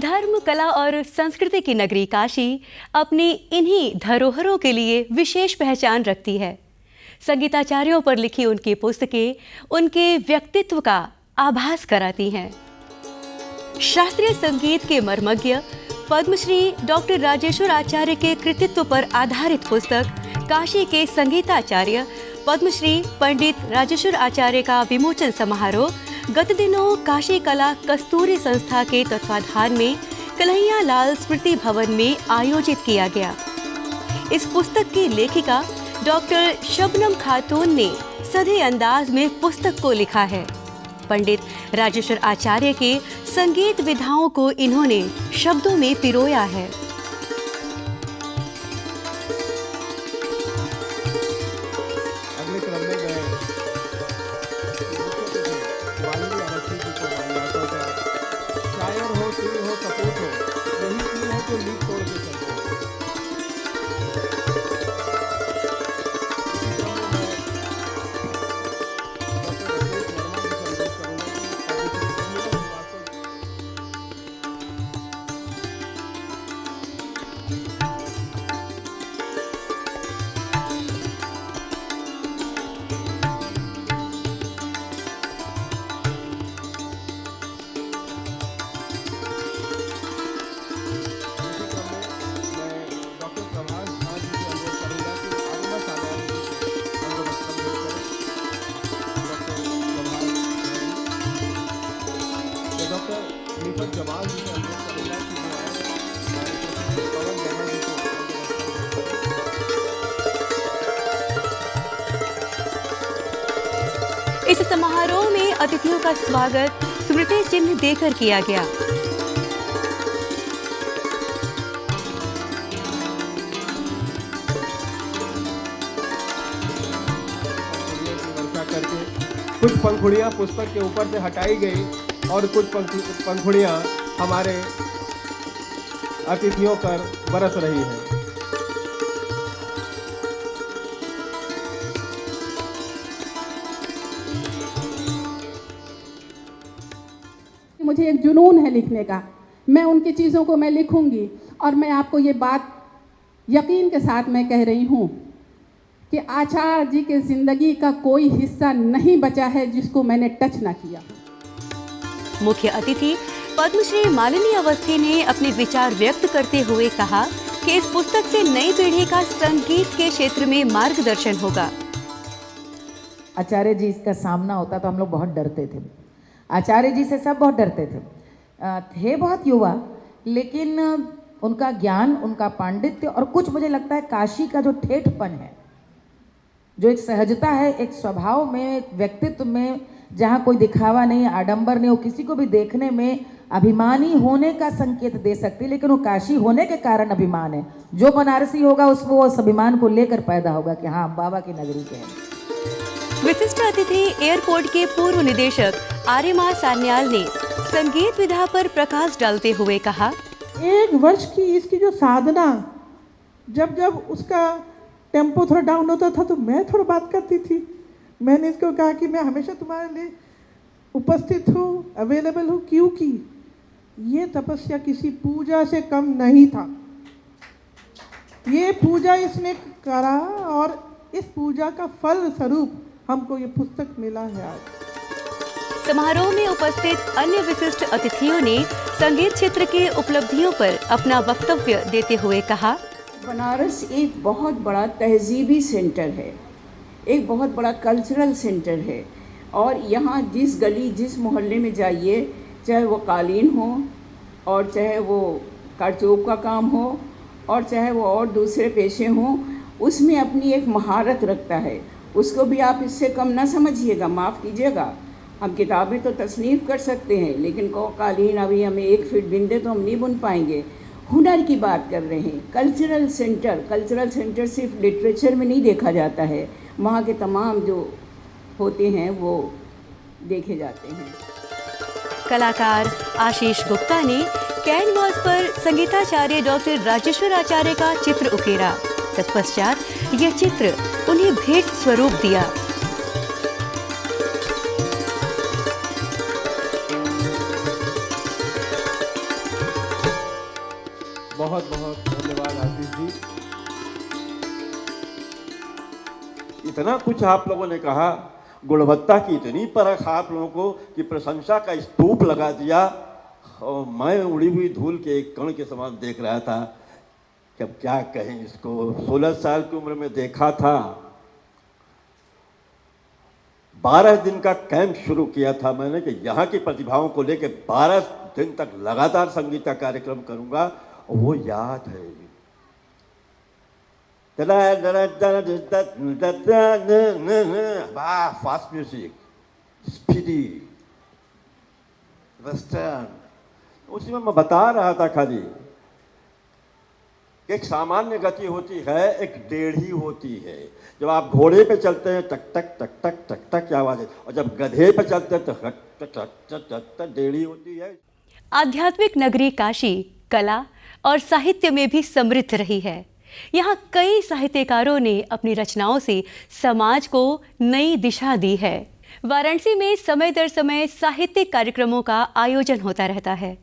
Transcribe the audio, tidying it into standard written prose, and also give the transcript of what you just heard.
धर्म, कला और संस्कृति की नगरी काशी अपनी इन्हीं धरोहरों के लिए विशेष पहचान रखती है। संगीताचार्यों पर लिखी उनकी पुस्तकें उनके व्यक्तित्व का आभास कराती हैं। शास्त्रीय संगीत के मर्मज्ञ पद्मश्री डॉक्टर राजेश्वर आचार्य के कृतित्व पर आधारित पुस्तक काशी के संगीताचार्य पद्मश्री पंडित राजेश्वर आचार्य का विमोचन समारोह गत दिनों काशी कला कस्तूरी संस्था के तत्वाधान में कन्हैया लाल स्मृति भवन में आयोजित किया गया। इस पुस्तक की लेखिका डॉक्टर शबनम खातून ने सधे अंदाज में पुस्तक को लिखा है। पंडित राजेश्वर आचार्य के संगीत विधाओं को इन्होंने शब्दों में पिरोया है। अगले क्रम में गए शायर हो, सुर हो, कपूर हो, यही तीन है जो लीक तोड़ के चलते हैं। इस समारोह में अतिथियों का स्वागत स्मृति चिन्ह देकर किया गया। कुछ पंखुड़ियां पुस्तक के ऊपर से हटाई गई और कुछ पंखुड़ियां हमारे अतिथियों पर बरस रही हैं। मुझे एक जुनून है लिखने का। मैं उनकी चीज़ों को मैं लिखूंगी और मैं आपको ये बात यकीन के साथ मैं कह रही हूँ कि आचार्य जी के ज़िंदगी का कोई हिस्सा नहीं बचा है जिसको मैंने टच ना किया। मुख्य अतिथि पद्मश्री मालिनी अवस्थी ने अपने विचार व्यक्त करते हुए कहा कि इस पुस्तक से नई पीढ़ी का संगीत के क्षेत्र में मार्गदर्शन होगा। आचार्य जी का सामना होता तो हम लोग बहुत डरते थे। आचार्य जी से सब बहुत डरते थे बहुत युवा, लेकिन उनका ज्ञान, उनका पांडित्य और कुछ मुझे लगता है काशी का जो ठेठपन है, जो एक सहजता है, एक स्वभाव में, एक व्यक्तित्व में, जहाँ कोई दिखावा नहीं, आडंबर नहीं, वो किसी को भी देखने में अभिमानी होने का संकेत दे सकती, लेकिन वो काशी होने के कारण अभिमान है। जो बनारसी होगा उसको वो उस अभिमान को लेकर पैदा होगा कि हाँ, बाबा की नगरी के हैं। विशिष्ट अतिथि एयरपोर्ट के पूर्व निदेशक आर्यमा सान्याल ने संगीत विधा पर प्रकाश डालते हुए कहा, 1 वर्ष की इसकी जो साधना, जब जब उसका टेम्पो थोड़ा डाउन होता था तो मैं थोड़ा बात करती थी। मैंने इसको कहा कि मैं हमेशा तुम्हारे लिए उपस्थित हूँ, अवेलेबल हूँ, क्योंकि ये तपस्या किसी पूजा से कम नहीं था। ये पूजा इसने करा और इस पूजा का फल स्वरूप हमको ये पुस्तक मिला है आज। समारोह में उपस्थित अन्य विशिष्ट अतिथियों ने संगीत क्षेत्र के उपलब्धियों पर अपना वक्तव्य देते हुए कहा, बनारस एक बहुत बड़ा तहजीबी सेंटर है, एक बहुत बड़ा कल्चरल सेंटर है और यहाँ जिस गली, जिस मोहल्ले में जाइए, चाहे वो कालीन हो और चाहे वो कारचौक का काम हो और चाहे वो और दूसरे पेशे हों, उसमें अपनी एक महारत रखता है। उसको भी आप इससे कम ना समझिएगा, माफ़ कीजिएगा। हम किताबें तो तसनीफ़ कर सकते हैं, लेकिन कालीन अभी हमें 1 फीट बिंदे तो हम नहीं बुन पाएंगे। हुनर की बात कर रहे हैं। कल्चरल सेंटर सिर्फ लिटरेचर में नहीं देखा जाता है, वहाँ के तमाम जो होते हैं वो देखे जाते हैं। कलाकार आशीष गुप्ता ने कैनवास पर संगीताचार्य डॉक्टर राजेश्वर आचार्य का चित्र उकेरा। तत्पश्चात यह चित्र उन्हें भेंट स्वरूप दिया। इतना कुछ आप लोगों ने कहा, गुणवत्ता की इतनी परख आप लोगों को कि प्रशंसा का स्तूप लगा दिया, और मैं उड़ी हुई धूल के एक कण के समान देख रहा था कि अब क्या कहें इसको। 16 साल की उम्र में देखा था, 12 दिन का कैंप शुरू किया था मैंने कि यहाँ की प्रतिभाओं को लेकर 12 दिन तक लगातार संगीत का कार्यक्रम करूँगा, और वो याद है। फास्ट म्यूजिक, स्पीडी, वेस्टर्न, उसी में मैं बता रहा था खाली एक सामान्य गति होती है, एक टेढ़ी होती है। जब आप घोड़े पे चलते हैं टक टक टक टक टक टक की आवाज है, और जब गधे पे चलते हैं तो टक टक टक टक टक टेढ़ी होती है। आध्यात्मिक नगरी काशी कला और साहित्य में भी समृद्ध रही है। यहाँ कई साहित्यकारों ने अपनी रचनाओं से समाज को नई दिशा दी है। वाराणसी में समय दर समय साहित्यिक कार्यक्रमों का आयोजन होता रहता है।